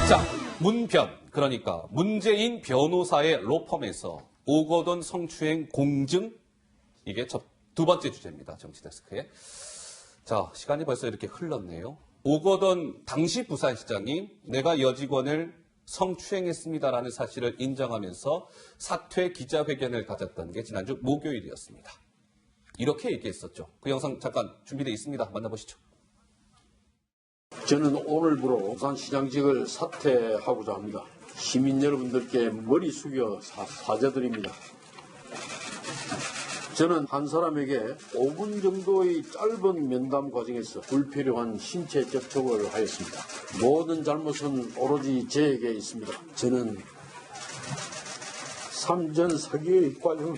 자, 문변, 그러니까 문재인 변호사의 로펌에서 오거돈 성추행 공증, 이게 두 번째 주제입니다. 정치데스크에. 자, 시간이 벌써 이렇게 흘렀네요. 오거돈 당시 부산시장이 내가 여직원을 성추행했습니다라는 사실을 인정하면서 사퇴 기자회견을 가졌던 게 지난주 목요일이었습니다. 이렇게 얘기했었죠. 그 영상 잠깐 준비되어 있습니다. 만나보시죠. 저는 오늘부로 부산시장직을 사퇴하고자 합니다. 시민 여러분들께 머리 숙여 사죄드립니다. 저는 한 사람에게 5분 정도의 짧은 면담 과정에서 불필요한 신체 접촉을 하였습니다. 모든 잘못은 오로지 저에게 있습니다. 저는 삼전 사기의 과정을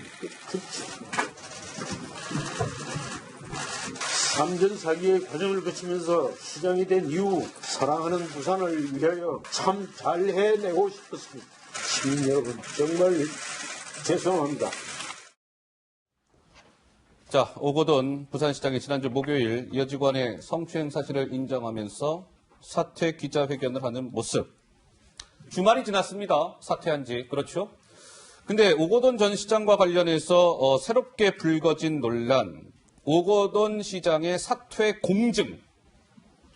삼전 사기의 과정을 거치면서 시장이 된 이후 사랑하는 부산을 위하여 참 잘 해내고 싶었습니다. 시민 여러분 정말 죄송합니다. 자, 오거돈 부산시장이 지난주 목요일 여직원의 성추행 사실을 인정하면서 사퇴 기자회견을 하는 모습. 주말이 지났습니다. 사퇴한 지. 그렇죠? 근데 오거돈 전 시장과 관련해서 새롭게 불거진 논란, 오거돈 시장의 사퇴 공증.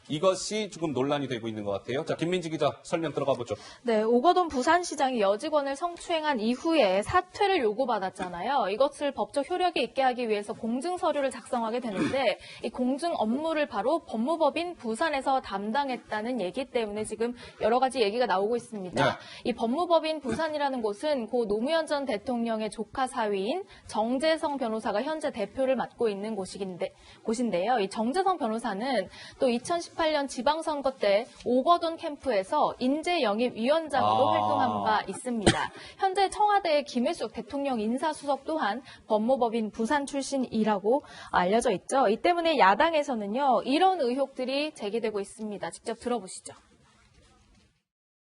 이것이 지금 논란이 되고 있는 것 같아요. 자, 김민지 기자 설명 들어가 보죠. 네, 오거돈 부산시장이 여직원을 성추행한 이후에 사퇴를 요구받았잖아요. 이것을 법적 효력이 있게 하기 위해서 공증 서류를 작성하게 되는데 이 공증 업무를 바로 법무법인 부산에서 담당했다는 얘기 때문에 지금 여러 가지 얘기가 나오고 있습니다. 네. 이 법무법인 부산이라는 곳은 고 노무현 전 대통령의 조카 사위인 정재성 변호사가 현재 대표를 맡고 있는 곳인데요. 이 정재성 변호사는 또 2018년 지방선거 때 오거돈 캠프에서 인재영입위원장으로 활동한 바 있습니다. 현재 청와대의 김일숙 대통령 인사수석 또한 법무법인 부산 출신이라고 알려져 있죠. 이 때문에 야당에서는요, 이런 의혹들이 제기되고 있습니다. 직접 들어보시죠.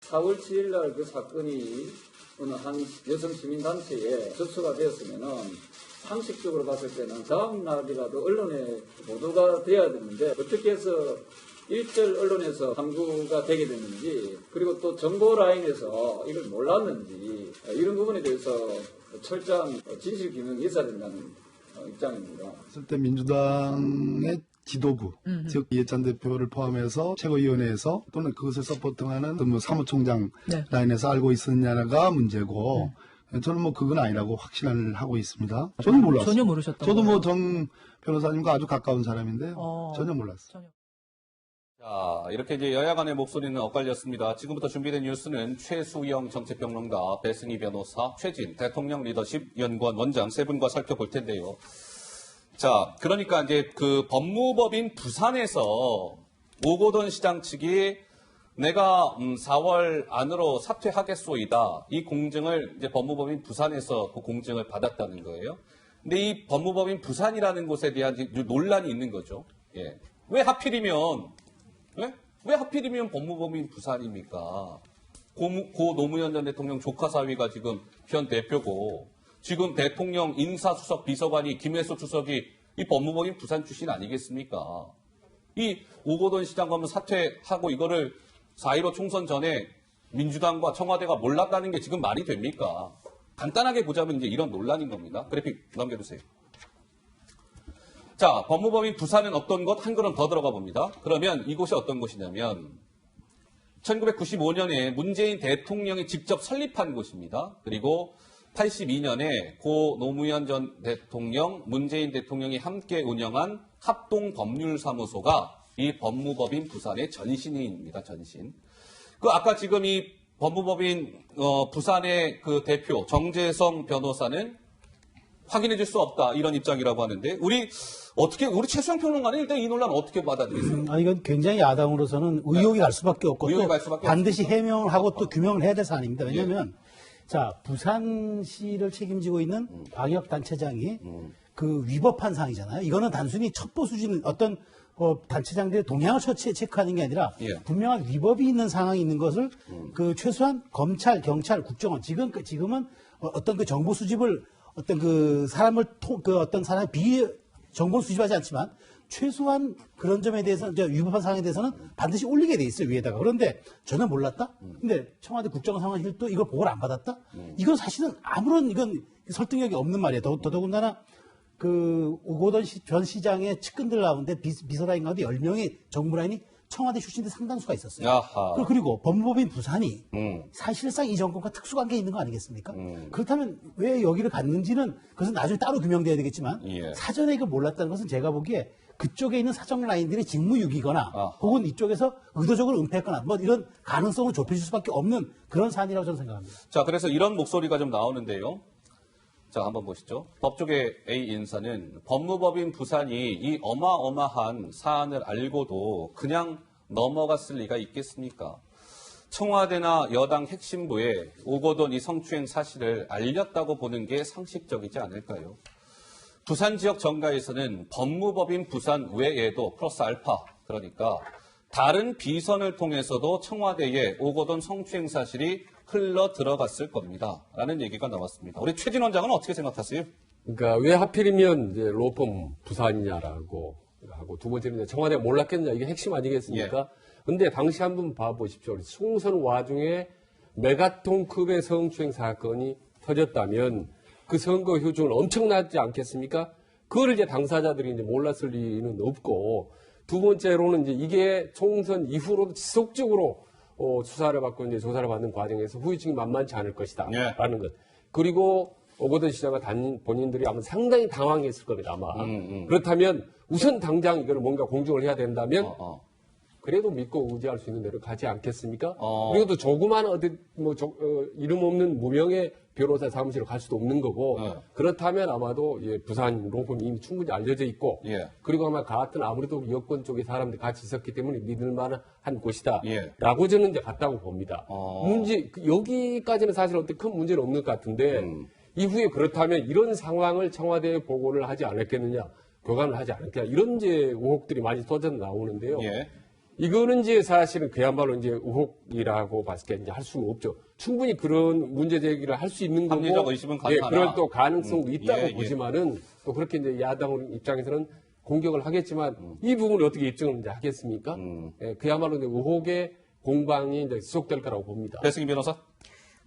4월 7일 날 그 사건이 어느 한 여성 시민단체에 접수가 되었으면은 상식적으로 봤을 때는 다음 날이라도 언론에 보도가 돼야 되는데 어떻게 해서 일절 언론에서 함구가 되게 됐는지, 그리고 또 정보 라인에서 이걸 몰랐는지, 이런 부분에 대해서 철저한 진실 규명이 있어야 된다는 입장입니다. 그때 민주당의 지도부, 즉 이해찬 대표를 포함해서 최고위원회에서 또는 그것을 서포팅하는 사무총장 라인에서 알고 있었냐가 문제고, 저는 뭐 그건 아니라고 확신을 하고 있습니다. 저는 몰랐어요. 전혀 모르셨던 저도 거예요? 뭐 정 변호사님과 아주 가까운 사람인데요. 전혀 몰랐어요. 자, 이렇게 이제 여야 간의 목소리는 엇갈렸습니다. 지금부터 준비된 뉴스는 최수영 정책평론가, 배승희 변호사, 최진 대통령 리더십 연구원 원장 세 분과 살펴볼 텐데요. 자, 그러니까 이제 그 법무법인 부산에서 오거돈 시장 측이 내가 4월 안으로 사퇴하겠소이다. 이 공증을 이제 법무법인 부산에서 그 공증을 받았다는 거예요. 근데 이 법무법인 부산이라는 곳에 대한 논란이 있는 거죠. 예. 왜 하필이면 법무법인 부산입니까? 고 노무현 전 대통령 조카 사위가 지금 현 대표고, 지금 대통령 인사수석 비서관이 김혜수 주석이 이 법무법인 부산 출신 아니겠습니까? 이 오거돈 시장 가면 사퇴하고 이거를 4.15 총선 전에 민주당과 청와대가 몰랐다는 게 지금 말이 됩니까? 간단하게 보자면 이제 이런 논란인 겁니다. 그래픽 넘겨주세요. 자, 법무법인 부산은 어떤 곳? 한 걸음 더 들어가 봅니다. 그러면 이곳이 어떤 곳이냐면 1995년에 문재인 대통령이 직접 설립한 곳입니다. 그리고 82년에 고 노무현 전 대통령, 문재인 대통령이 함께 운영한 합동법률사무소가 이 법무법인 부산의 전신입니다. 전신. 그 아까 지금 이 법무법인 부산의 그 대표 정재성 변호사는 확인해 줄 수 없다, 이런 입장이라고 하는데, 우리 최수영 평론가는 일단 이 논란 어떻게 받아들이세요? 이건 굉장히 야당으로서는 의혹이 갈 수밖에 없고, 또 반드시 해명을 하고 또 규명을 해야 될 사안입니다. 왜냐하면 자, 부산시를 책임지고 있는 광역단체장이 그 위법한 사항이잖아요. 이거는 단순히 첩보 수준 어떤 단체장들의 동향을 체크하는 게 아니라 분명한 위법이 있는 상황이 있는 것을 그 최소한 검찰, 경찰, 국정원 지금은 어떤 그 정보 수집을 어떤 그 사람을 어떤 사람의 정보 수집하지 않지만 최소한 그런 점에 대해서는 위법한 사항에 대해서는 반드시 올리게 돼 있어요 위에다가. 그런데 전혀 몰랐다. 근데 청와대 국정상황실도 이걸 보고를 안 받았다. 이건 사실은 아무런 이건 설득력이 없는 말이에요. 더더군다나 그 오거돈 전 시장의 측근들 가운데 비서라인 가운데 10명의 정무라인이 청와대 출신들 상당수가 있었어요. 아하. 그리고 법무법인 부산이 사실상 이 정권과 특수관계에 있는 거 아니겠습니까? 그렇다면 왜 여기를 갔는지는 그것은 나중에 따로 규명돼야 되겠지만 예. 사전에 이걸 몰랐다는 것은 제가 보기에 그쪽에 있는 사정 라인들이 직무유기거나 혹은 이쪽에서 의도적으로 은폐했거나 뭐 이런 가능성을 좁혀질 수밖에 없는 그런 사안이라고 저는 생각합니다. 자, 그래서 이런 목소리가 좀 나오는데요. 자, 한번 보시죠. 법조계 A 인사는 법무법인 부산이 이 어마어마한 사안을 알고도 그냥 넘어갔을 리가 있겠습니까? 청와대나 여당 핵심부에 오거돈 이 성추행 사실을 알렸다고 보는 게 상식적이지 않을까요? 부산 지역 정가에서는 법무법인 부산 외에도 플러스 알파, 그러니까 다른 비선을 통해서도 청와대에 오거돈 성추행 사실이 흘러 들어갔을 겁니다. 라는 얘기가 나왔습니다. 우리 최진 원장은 어떻게 생각하세요? 그러니까 왜 하필이면 이제 로펌 부산이냐라고 하고 두 번째는 이제 청와대가 몰랐겠냐 이게 핵심 아니겠습니까? 근데 당시 한번 봐보십시오. 총선 와중에 메가톤급의 성추행 사건이 터졌다면 그 선거 효중은 엄청나지 않겠습니까? 그걸 이제 당사자들이 이제 몰랐을 리는 없고 두 번째로는 이제 이게 총선 이후로도 지속적으로 수사를 받고 이제 조사를 받는 과정에서 후유증이 만만치 않을 것이다. 예. 라는 것. 그리고 오거돈 시장과 본인들이 아마 상당히 당황했을 겁니다. 아마. 그렇다면 우선 당장 이걸 뭔가 공정을 해야 된다면 그래도 믿고 의지할 수 있는 대로 가지 않겠습니까? 그리고 또 조그만 이름 없는 무명의 변호사 사무실로 갈 수도 없는 거고 그렇다면 아마도 부산 로펌이 이미 충분히 알려져 있고 그리고 아마 같은 아무래도 여권 쪽의 사람들이 같이 있었기 때문에 믿을 만한 곳이다 라고 저는 이제 갔다고 봅니다. 여기까지는 사실 어떤 큰 문제는 없는 것 같은데 이후에 그렇다면 이런 상황을 청와대에 보고를 하지 않았겠느냐 교감을 하지 않았겠느냐 이런 이제 의혹들이 많이 쏟아 나오는데요. 이거는 이제 사실은 그야말로 이제 의혹이라고 봤을 때 이제 할 수는 없죠. 충분히 그런 문제 제기를 할 수 있는 거고, 합리적 의심은 가능하나. 그럴 또 가능성도 있다고 보지만은 또 그렇게 이제 야당 입장에서는 공격을 하겠지만 이 부분을 어떻게 입증을 이제 하겠습니까? 그야말로 이제 의혹의 공방이 이제 지속될 거라고 봅니다. 배승희 변호사.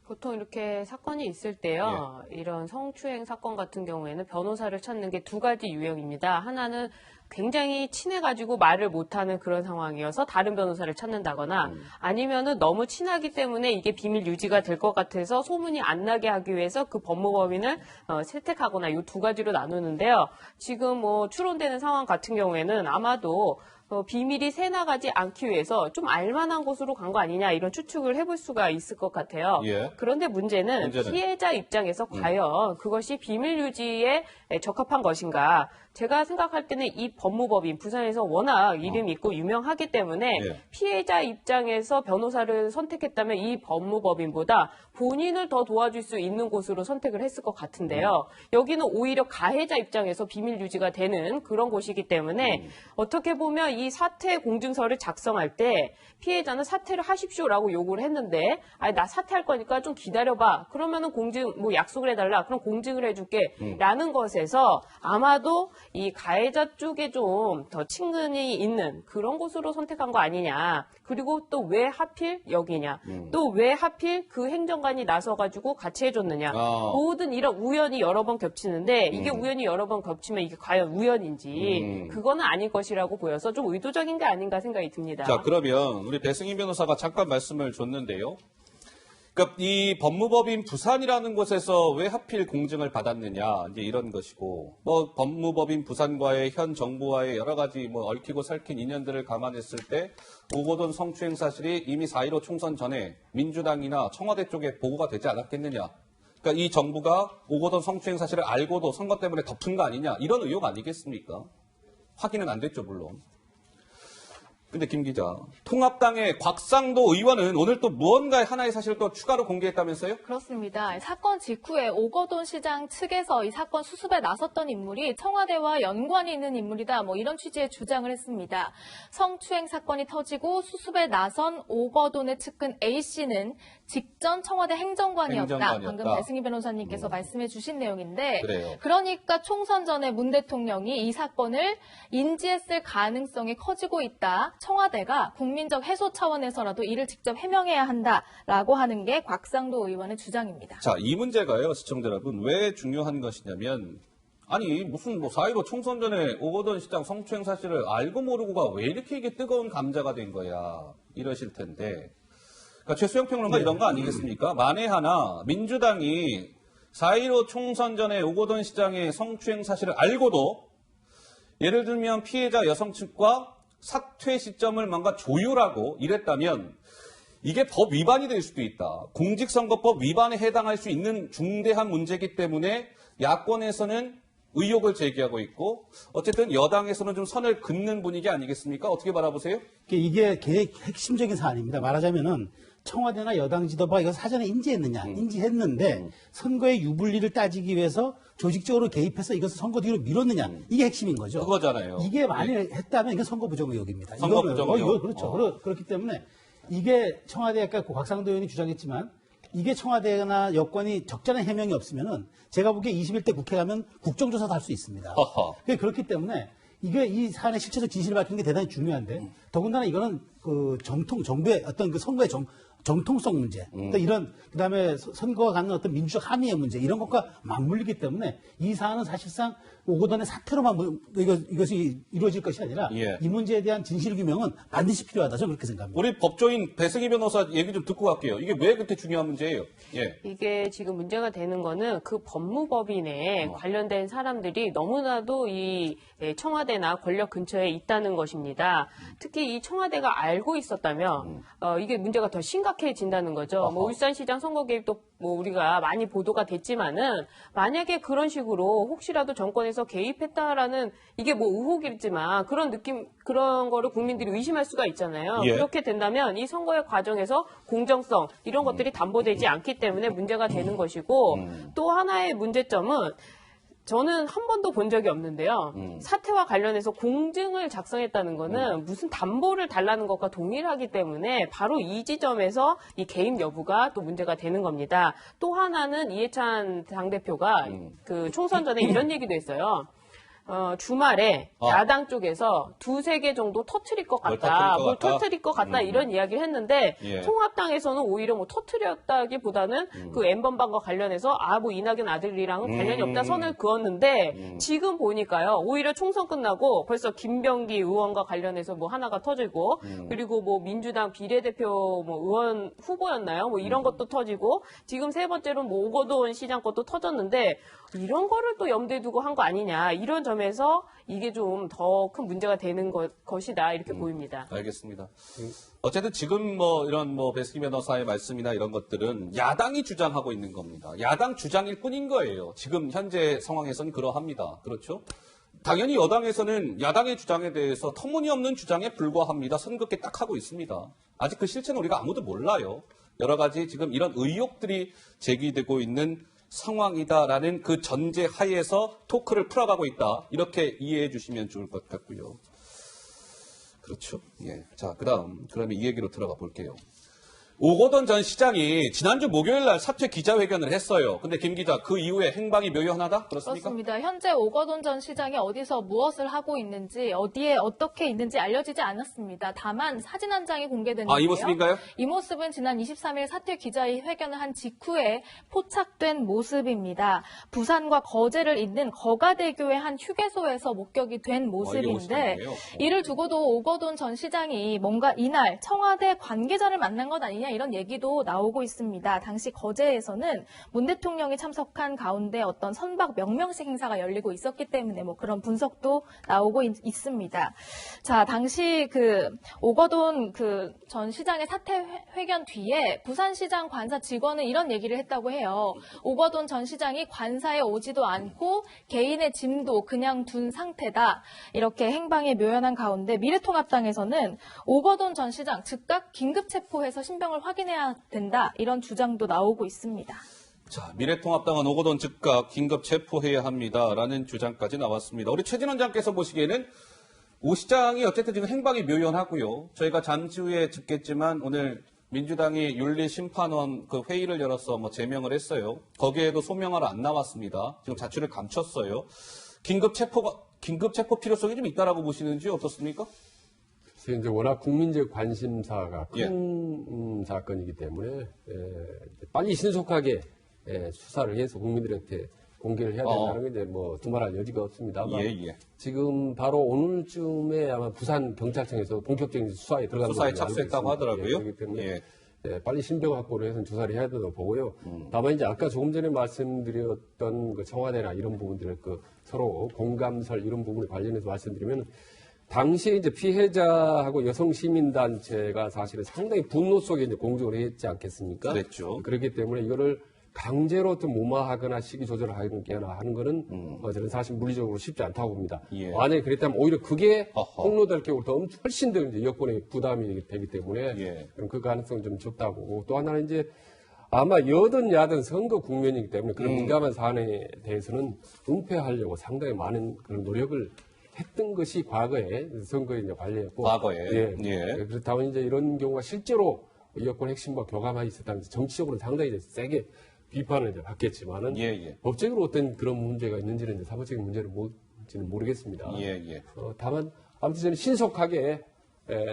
보통 이렇게 사건이 있을 때요, 이런 성추행 사건 같은 경우에는 변호사를 찾는 게 두 가지 유형입니다. 하나는 굉장히 친해가지고 말을 못하는 그런 상황이어서 다른 변호사를 찾는다거나 아니면은 너무 친하기 때문에 이게 비밀 유지가 될 것 같아서 소문이 안 나게 하기 위해서 그 법무법인을 채택하거나 이 두 가지로 나누는데요. 지금 뭐 추론되는 상황 같은 경우에는 아마도 비밀이 새나가지 않기 위해서 좀 알만한 곳으로 간 거 아니냐 이런 추측을 해볼 수가 있을 것 같아요. 그런데 문제는 피해자 입장에서 과연 그것이 비밀 유지에 적합한 것인가. 제가 생각할 때는 이 법무법인 부산에서 워낙 이름이 있고 유명하기 때문에 피해자 입장에서 변호사를 선택했다면 이 법무법인보다 본인을 더 도와줄 수 있는 곳으로 선택을 했을 것 같은데요. 여기는 오히려 가해자 입장에서 비밀 유지가 되는 그런 곳이기 때문에 어떻게 보면 이 사퇴 공증서를 작성할 때 피해자는 사퇴를 하십시오라고 요구를 했는데 아니 나 사퇴할 거니까 좀 기다려봐. 그러면은 공증 뭐 약속을 해달라. 그럼 공증을 해줄게라는 것에서 아마도 이 가해자 쪽에 좀 더 친근이 있는 그런 곳으로 선택한 거 아니냐. 그리고 또 왜 하필 여기냐. 또 왜 하필 그 행정관이 나서가지고 같이 해줬느냐. 모든 이런 우연이 여러 번 겹치는데 이게 우연이 여러 번 겹치면 이게 과연 우연인지 그거는 아닐 것이라고 보여서 좀 의도적인 게 아닌가 생각이 듭니다. 자, 그러면 우리 배승희 변호사가 잠깐 말씀을 줬는데요. 그러니까 이 법무법인 부산이라는 곳에서 왜 하필 공증을 받았느냐 이제 이런 것이고 뭐 법무법인 부산과의 현 정부와의 여러 가지 뭐 얽히고 설킨 인연들을 감안했을 때 오거돈 성추행 사실이 이미 4.15 총선 전에 민주당이나 청와대 쪽에 보고가 되지 않았겠느냐. 그러니까 이 정부가 오거돈 성추행 사실을 알고도 선거 때문에 덮은 거 아니냐 이런 의혹 아니겠습니까? 확인은 안 됐죠 물론. 근데 김 기자, 통합당의 곽상도 의원은 오늘 또 무언가 하나의 사실을 또 추가로 공개했다면서요? 그렇습니다. 사건 직후에 오거돈 시장 측에서 이 사건 수습에 나섰던 인물이 청와대와 연관이 있는 인물이다. 뭐 이런 취지의 주장을 했습니다. 성추행 사건이 터지고 수습에 나선 오거돈의 측근 A씨는 직전 청와대 행정관이었다. 방금 배승희 변호사님께서 말씀해 주신 내용인데 그래요. 그러니까 총선 전에 문 대통령이 이 사건을 인지했을 가능성이 커지고 있다. 청와대가 국민적 해소 차원에서라도 이를 직접 해명해야 한다라고 하는 게 곽상도 의원의 주장입니다. 자, 이 문제가요, 시청자 여러분, 왜 중요한 것이냐면, 아니, 무슨 4.15 총선 전에 오거돈 시장 성추행 사실을 알고 모르고가 왜 이렇게 이게 뜨거운 감자가 된 거야, 이러실 텐데, 그러니까 최수영 평론가 이런 거 아니겠습니까? 만에 하나 민주당이 4.15 총선 전에 오거돈 시장의 성추행 사실을 알고도 예를 들면 피해자 여성 측과 사퇴 시점을 뭔가 조율하고 이랬다면 이게 법 위반이 될 수도 있다. 공직선거법 위반에 해당할 수 있는 중대한 문제이기 때문에 야권에서는 의혹을 제기하고 있고 어쨌든 여당에서는 좀 선을 긋는 분위기 아니겠습니까? 어떻게 바라보세요? 이게 핵심적인 사안입니다. 말하자면은 청와대나 여당 지도부가 이거 사전에 인지했느냐, 인지했는데 선거의 유불리를 따지기 위해서 조직적으로 개입해서 이것을 선거 뒤로 밀었느냐, 이게 핵심인 거죠. 그거잖아요. 이게 만일 했다면 이게 선거 부정 의혹입니다. 선거 부정 의혹. 이거 그렇죠. 그렇기 때문에 이게 청와대 아까 곽상도 의원이 주장했지만 이게 청와대나 여권이 적절한 해명이 없으면은 제가 보기에 21대 국회 가면 국정조사도 할 수 있습니다. 그렇기 때문에 이게 이 사안의 실체적 진실을 밝히는 게 대단히 중요한데 더군다나 이거는 그 정부의 어떤 그 선거의 정통성 문제, 또 이런 그다음에 선거가 갖는 어떤 민주적 함의의 문제 이런 것과 맞물리기 때문에 이 사안은 사실상 오거돈의 사태로만 이것이 이루어질 것이 아니라 이 문제에 대한 진실 규명은 반드시 필요하다. 저는 그렇게 생각합니다. 우리 법조인 배승희 변호사 얘기 좀 듣고 갈게요. 이게 왜 그렇게 중요한 문제예요? 이게 지금 문제가 되는 거는 그 법무법인에 관련된 사람들이 너무나도 이 청와대나 권력 근처에 있다는 것입니다. 특히 이 청와대가 알고 있었다면 이게 문제가 더 심각해진다는 거죠. 뭐 울산시장 선거 개입도 뭐 우리가 많이 보도가 됐지만은 만약에 그런 식으로 혹시라도 정권에서 개입했다라는 이게 뭐 의혹이지만 그런 느낌 그런 거를 국민들이 의심할 수가 있잖아요. 그렇게 된다면 이 선거의 과정에서 공정성 이런 것들이 담보되지 않기 때문에 문제가 되는 것이고 또 하나의 문제점은 저는 한 번도 본 적이 없는데요. 사태와 관련해서 공증을 작성했다는 거는 무슨 담보를 달라는 것과 동일하기 때문에 바로 이 지점에서 이 개입 여부가 또 문제가 되는 겁니다. 또 하나는 이해찬 당대표가 그 총선 전에 이런 얘기도 했어요. 주말에 야당 쪽에서 2-3개 정도 터트릴 것 같다. 터트릴 것 같다. 이런 이야기를 했는데 통합당에서는 오히려 뭐 터트렸다기보다는 그 N번방과 관련해서 뭐 이낙연 아들이랑은 관련이 없다 선을 그었는데 지금 보니까요. 오히려 총선 끝나고 벌써 김병기 의원과 관련해서 뭐 하나가 터지고 그리고 뭐 민주당 비례대표 뭐 의원 후보였나요? 뭐 이런 것도 터지고 지금 세 번째로 뭐 오거돈 시장 것도 터졌는데 이런 거를 또 염두에 두고 한 거 아니냐. 이런 점에서 이게 좀 더 큰 문제가 되는 것이다. 이렇게 보입니다. 알겠습니다. 어쨌든 지금 뭐 이런 뭐 배승희 변호사의 말씀이나 이런 것들은 야당이 주장하고 있는 겁니다. 야당 주장일 뿐인 거예요. 지금 현재 상황에서는 그러합니다. 그렇죠? 당연히 여당에서는 야당의 주장에 대해서 터무니없는 주장에 불과합니다. 선긋게 딱 하고 있습니다. 아직 그 실체는 우리가 아무도 몰라요. 여러 가지 지금 이런 의혹들이 제기되고 있는 상황이다라는 그 전제 하에서 토크를 풀어가고 있다. 이렇게 이해해 주시면 좋을 것 같고요. 그렇죠. 자, 그러면 이 얘기로 들어가 볼게요. 오거돈 전 시장이 지난주 목요일 날 사퇴 기자회견을 했어요. 근데 김 기자, 그 이후에 행방이 묘연하다? 그렇습니까? 그렇습니다. 현재 오거돈 전 시장이 어디서 무엇을 하고 있는지, 어디에 어떻게 있는지 알려지지 않았습니다. 다만 사진 한 장이 공개됐는데요. 이 모습인가요? 이 모습은 지난 23일 사퇴 기자회견을 한 직후에 포착된 모습입니다. 부산과 거제를 잇는 거가대교의 한 휴게소에서 목격이 된 모습인데 이를 두고도 오거돈 전 시장이 뭔가 이날 청와대 관계자를 만난 것 아니냐 이런 얘기도 나오고 있습니다. 당시 거제에서는 문 대통령이 참석한 가운데 어떤 선박 명명식 행사가 열리고 있었기 때문에 뭐 그런 분석도 나오고 있습니다. 자, 당시 오거돈 전 시장의 사퇴 회견 뒤에 부산시장 관사 직원은 이런 얘기를 했다고 해요. 오거돈 전 시장이 관사에 오지도 않고 개인의 짐도 그냥 둔 상태다. 이렇게 행방에 묘연한 가운데 미래통합당에서는 오거돈 전 시장 즉각 긴급 체포해서 신병을 확인해야 된다. 이런 주장도 나오고 있습니다. 자, 미래통합당은 오거돈 즉각 긴급 체포해야 합니다라는 주장까지 나왔습니다. 우리 최진 원장께서 보시기에는 오 시장이 어쨌든 지금 행방이 묘연하고요. 저희가 잠시 후에 듣겠지만 오늘 민주당이 윤리심판원 회의를 열어서 제명을 했어요. 거기에도 소명하러 안 나왔습니다. 지금 자취를 감췄어요. 긴급 체포 필요성이 좀 있다라고 보시는지 어떻습니까? 이제 워낙 국민적 관심사가 큰 사건이기 때문에 빨리 신속하게 수사를 해서 국민들한테 공개를 해야 된다는 게 이제 두말할 여지가 없습니다. 지금 바로 오늘쯤에 아마 부산 경찰청에서 본격적인 수사에 들어가는 수사에 착수했다고 하더라고요. 그렇기 때문에 빨리 신병 확보를 해서 조사를 해야 된다고 보고요. 다만 이제 아까 조금 전에 말씀드렸던 청와대나 이런 부분들을 서로 공감설 이런 부분에 관련해서 말씀드리면 당시에 이제 피해자하고 여성 시민단체가 사실은 상당히 분노 속에 이제 공격을 했지 않겠습니까? 그랬죠. 그렇기 때문에 이거를 강제로 좀 무마하거나 시기 조절을 하는 거는 저는 사실 물리적으로 쉽지 않다고 봅니다. 만약에 그랬다면 오히려 그게 폭로될 경우 훨씬 더 이제 여권의 부담이 되기 때문에 그럼 그 가능성은 좀 적다고 보고 또 하나는 이제 아마 여든 야든 선거 국면이기 때문에 그런 민감한 사안에 대해서는 은폐하려고 상당히 많은 그런 노력을 했던 것이 과거에 선거에 이제 관리했고 과거에 그렇다면 이제 이런 경우가 실제로 여권 핵심과 교감하고 있었다면 정치적으로 상당히 이제 세게 비판을 이제 받겠지만은 법적으로 어떤 그런 문제가 있는지는 이제 사법적인 문제는 뭔지는 모르겠습니다. 다만 아무튼 저는 신속하게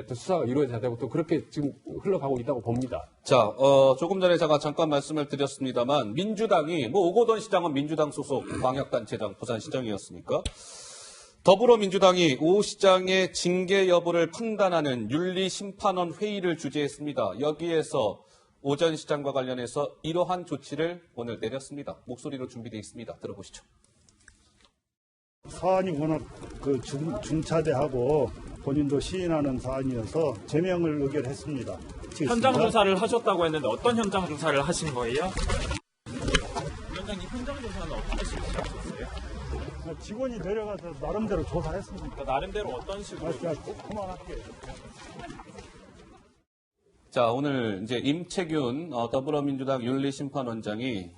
또 수사가 이루어져야 되고 또 그렇게 지금 흘러가고 있다고 봅니다. 자, 조금 전에 제가 잠깐 말씀을 드렸습니다만 민주당이 오거돈 시장은 민주당 소속 광역단체장 부산시장이었으니까 더불어민주당이 오 시장의 징계 여부를 판단하는 윤리심판원 회의를 주재했습니다. 여기에서 오 전 시장과 관련해서 이러한 조치를 오늘 내렸습니다. 목소리로 준비되어 있습니다. 들어보시죠. 사안이 워낙 중차대하고 본인도 시인하는 사안이어서 제명을 의결했습니다. 현장 조사를 하셨다고 했는데 어떤 현장 조사를 하신 거예요? 위원장님, 현장 조사는 어떤 식으로 하셨어요? 직원이 내려가서 나름대로 조사했습니다. 나름대로 어떤 식으로? 그만할게요. 자, 오늘 이제 임채균 더불어민주당 윤리심판원장이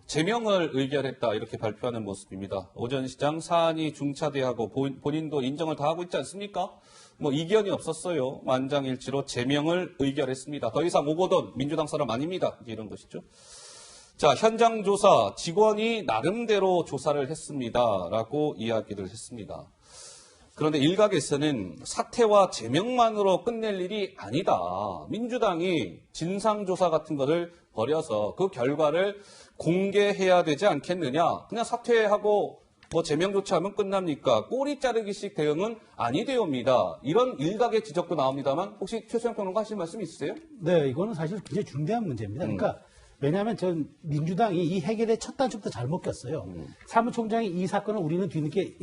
제명을 의결했다 이렇게 발표하는 모습입니다. 오 전 시장 사안이 중차대하고 본인도 인정을 다 하고 있지 않습니까? 이견이 없었어요. 만장일치로 제명을 의결했습니다. 더 이상 오거돈 민주당 사람 아닙니다. 이런 것이죠. 자, 현장 조사 직원이 나름대로 조사를 했습니다라고 이야기를 했습니다. 그런데 일각에서는 사퇴와 제명만으로 끝낼 일이 아니다. 민주당이 진상조사 같은 것을 벌여서 그 결과를 공개해야 되지 않겠느냐. 그냥 사퇴하고 제명 조치하면 끝납니까? 꼬리 자르기식 대응은 아니되옵니다. 이런 일각의 지적도 나옵니다만 혹시 최수영 평론가 하실 말씀 있으세요? 네, 이거는 사실 굉장히 중대한 문제입니다. 그러니까 왜냐하면 전 민주당이 이 해결의 첫 단추부터 잘못 꼈어요. 사무총장이 이 사건을 우리는 뒤늦게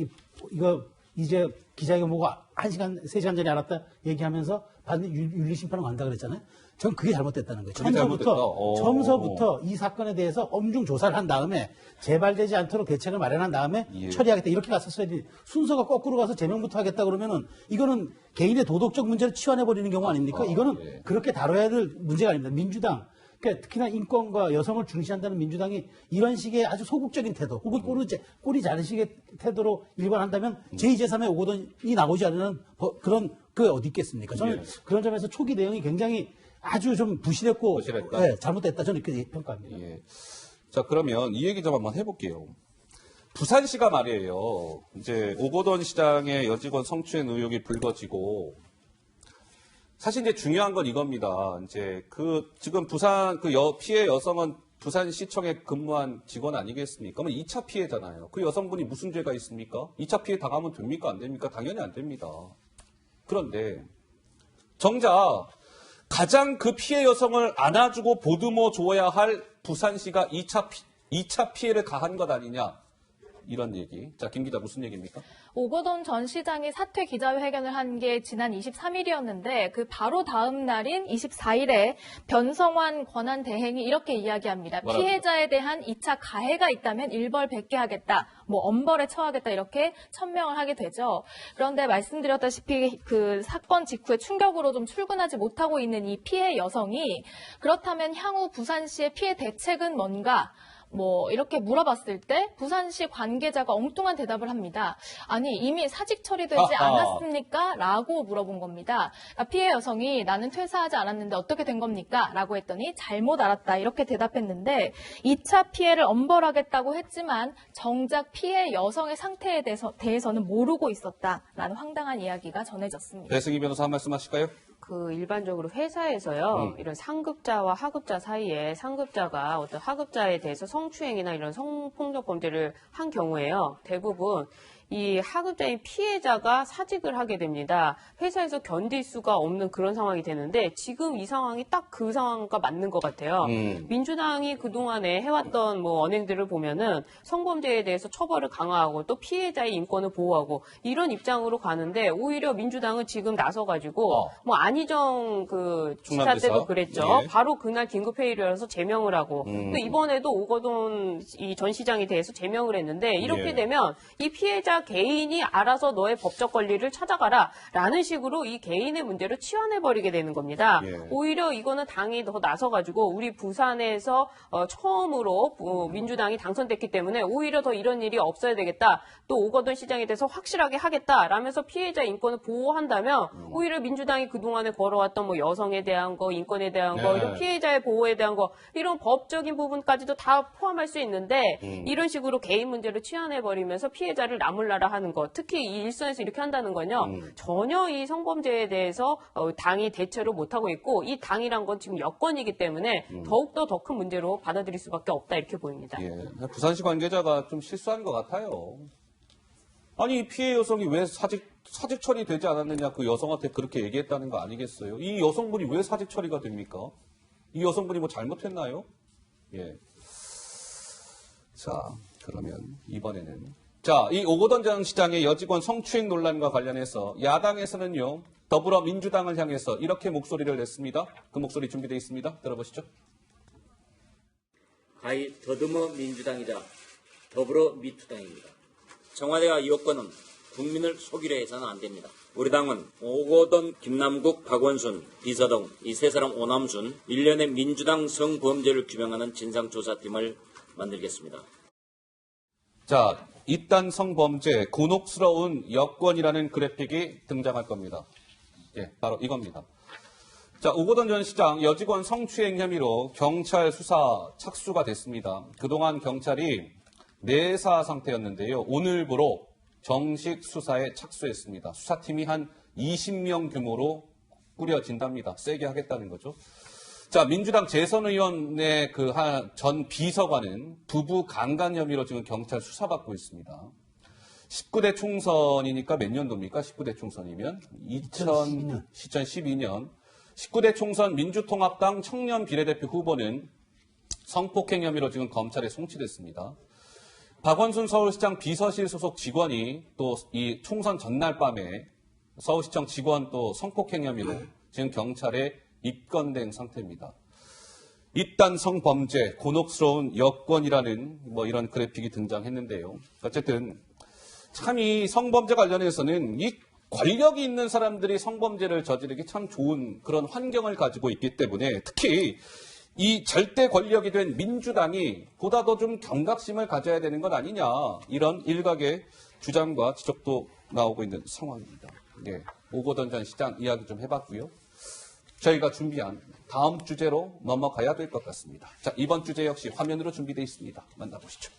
이거 이제 기자회견 보고 1시간, 3시간 전에 알았다 얘기하면서 반드시 윤리심판을 간다 그랬잖아요. 전 그게 잘못됐다는 거예요. 처음서부터 이 사건에 대해서 엄중 조사를 한 다음에 재발되지 않도록 대책을 마련한 다음에 처리하겠다. 이렇게 갔었어야지. 순서가 거꾸로 가서 제명부터 하겠다 그러면은 이거는 개인의 도덕적 문제를 치환해버리는 경우 아닙니까? 이거는 그렇게 다뤄야 될 문제가 아닙니다. 민주당. 그러니까 특히나 인권과 여성을 중시한다는 민주당이 이런 식의 아주 소극적인 태도, 혹은 꼬리 자르식의 태도로 일관한다면 제2, 제3의 오거돈이 나오지 않는 그런 그 어디 있겠습니까? 저는 그런 점에서 초기 대응이 굉장히 아주 좀 부실했고 잘못됐다. 저는 이렇게 평가합니다. 자, 그러면 이 얘기 좀 한번 해볼게요. 부산시가 말이에요. 이제 오거돈 시장의 여직원 성추행 의혹이 불거지고 사실 이제 중요한 건 이겁니다. 이제 지금 부산 피해 여성은 부산시청에 근무한 직원 아니겠습니까? 그러면 2차 피해잖아요. 그 여성분이 무슨 죄가 있습니까? 2차 피해 당하면 됩니까? 안 됩니까? 당연히 안 됩니다. 그런데 정작 가장 그 피해 여성을 안아주고 보듬어 줘야 할 부산시가 2차 피해를 가한 것 아니냐. 이런 얘기. 자, 김 기자 무슨 얘기입니까? 오거돈 전 시장이 사퇴 기자회견을 한 게 지난 23일이었는데 그 바로 다음 날인 24일에 변성환 권한대행이 이렇게 이야기합니다. 뭐라고요? 피해자에 대한 2차 가해가 있다면 일벌 100개 하겠다. 뭐 엄벌에 처하겠다. 이렇게 천명을 하게 되죠. 그런데 말씀드렸다시피 그 사건 직후에 충격으로 좀 출근하지 못하고 있는 이 피해 여성이 그렇다면 향후 부산시의 피해 대책은 뭔가 뭐 이렇게 물어봤을 때 부산시 관계자가 엉뚱한 대답을 합니다. 아니 이미 사직 처리되지 않았습니까? 라고 물어본 겁니다. 그러니까 피해 여성이 나는 퇴사하지 않았는데 어떻게 된 겁니까? 라고 했더니 잘못 알았다 이렇게 대답했는데 2차 피해를 엄벌하겠다고 했지만 정작 피해 여성의 상태에 대해서는 모르고 있었다라는 황당한 이야기가 전해졌습니다. 배승희 변호사 한 말씀 하실까요? 그 일반적으로 회사에서요 이런 상급자와 하급자 사이에 상급자가 어떤 하급자에 대해서 성추행이나 이런 성폭력 범죄를 한 경우에요 대부분 이 하급자인 피해자가 사직을 하게 됩니다. 회사에서 견딜 수가 없는 그런 상황이 되는데 지금 이 상황이 딱 그 상황과 맞는 것 같아요. 민주당이 그동안에 해왔던 뭐 언행들을 보면은 성범죄에 대해서 처벌을 강화하고 또 피해자의 인권을 보호하고 이런 입장으로 가는데 오히려 민주당은 지금 나서가지고 뭐 안희정 그 지사 때도 그랬죠. 예. 바로 그날 긴급회의를 열어서 제명을 하고 또 이번에도 오거돈 이 전 시장에 대해서 제명을 했는데 이렇게 예. 되면 이 피해자 개인이 알아서 너의 법적 권리를 찾아가라 라는 식으로 이 개인의 문제를 치환해버리게 되는 겁니다. 예. 오히려 이거는 당이 더 나서가지고 우리 부산에서 처음으로 민주당이 당선됐기 때문에 오히려 더 이런 일이 없어야 되겠다. 또 오거돈 시장에 대해서 확실하게 하겠다 라면서 피해자 인권을 보호한다면 오히려 민주당이 그동안에 걸어왔던 뭐 여성에 대한 거, 인권에 대한 거, 네. 이런 피해자의 보호에 대한 거 이런 법적인 부분까지도 다 포함할 수 있는데 이런 식으로 개인 문제를 치환해버리면서 피해자를 나몰라라 하는 것, 특히 이 일선에서 이렇게 한다는 건요. 전혀 이 성범죄에 대해서 당이 대처를 못하고 있고 이 당이란 건 지금 여권이기 때문에 더욱더 더 큰 문제로 받아들일 수밖에 없다 이렇게 보입니다. 예. 부산시 관계자가 좀 실수한 것 같아요. 아니 피해 여성이 왜 사직 처리되지 않았느냐 그 여성한테 그렇게 얘기했다는 거 아니겠어요? 이 여성분이 왜 사직 처리가 됩니까? 이 여성분이 뭐 잘못했나요? 예. 자 그러면 이번에는 이 오거돈 전 시장의 여직원 성추행 논란과 관련해서 야당에서는요 더불어민주당을 향해서 이렇게 목소리를 냈습니다. 그 목소리 준비되어 있습니다. 들어보시죠. 가히 더듬어 민주당이자 더불어미투당입니다. 청와대와 여권은 국민을 속이려 해서는 안 됩니다. 우리 당은 오거돈, 김남국, 박원순, 비서동 이 세 사람 오남순 1년의 민주당 성범죄를 규명하는 진상조사팀을 만들겠습니다. 자, 이딴 성범죄 곤혹스러운 여권이라는 그래픽이 등장할 겁니다. 예, 바로 이겁니다. 자, 오거돈 전 시장 여직원 성추행 혐의로 경찰 수사 착수가 됐습니다. 그동안 경찰이 내사 상태였는데요. 오늘부로 정식 수사에 착수했습니다. 수사팀이 한 20명 규모로 꾸려진답니다. 세게 하겠다는 거죠. 자, 민주당 재선의원의 그 전 비서관은 부부 강간 혐의로 지금 경찰 수사받고 있습니다. 19대 총선이니까 몇 년도입니까? 19대 총선이면 2012년 19대 총선 민주통합당 청년 비례대표 후보는 성폭행 혐의로 지금 검찰에 송치됐습니다. 박원순 서울시장 비서실 소속 직원이 또 이 총선 전날 밤에 서울시청 직원 또 성폭행 혐의로 지금 경찰에 입건된 상태입니다. 이딴 성범죄, 곤혹스러운 여권이라는 뭐 이런 그래픽이 등장했는데요. 어쨌든 참 이 성범죄 관련해서는 이 권력이 있는 사람들이 성범죄를 저지르기 참 좋은 그런 환경을 가지고 있기 때문에 특히 이 절대 권력이 된 민주당이 보다 더 좀 경각심을 가져야 되는 것 아니냐 이런 일각의 주장과 지적도 나오고 있는 상황입니다. 예, 오거돈 전 시장 이야기 좀 해봤고요. 저희가 준비한 다음 주제로 넘어가야 될 것 같습니다. 자, 이번 주제 역시 화면으로 준비되어 있습니다. 만나보시죠.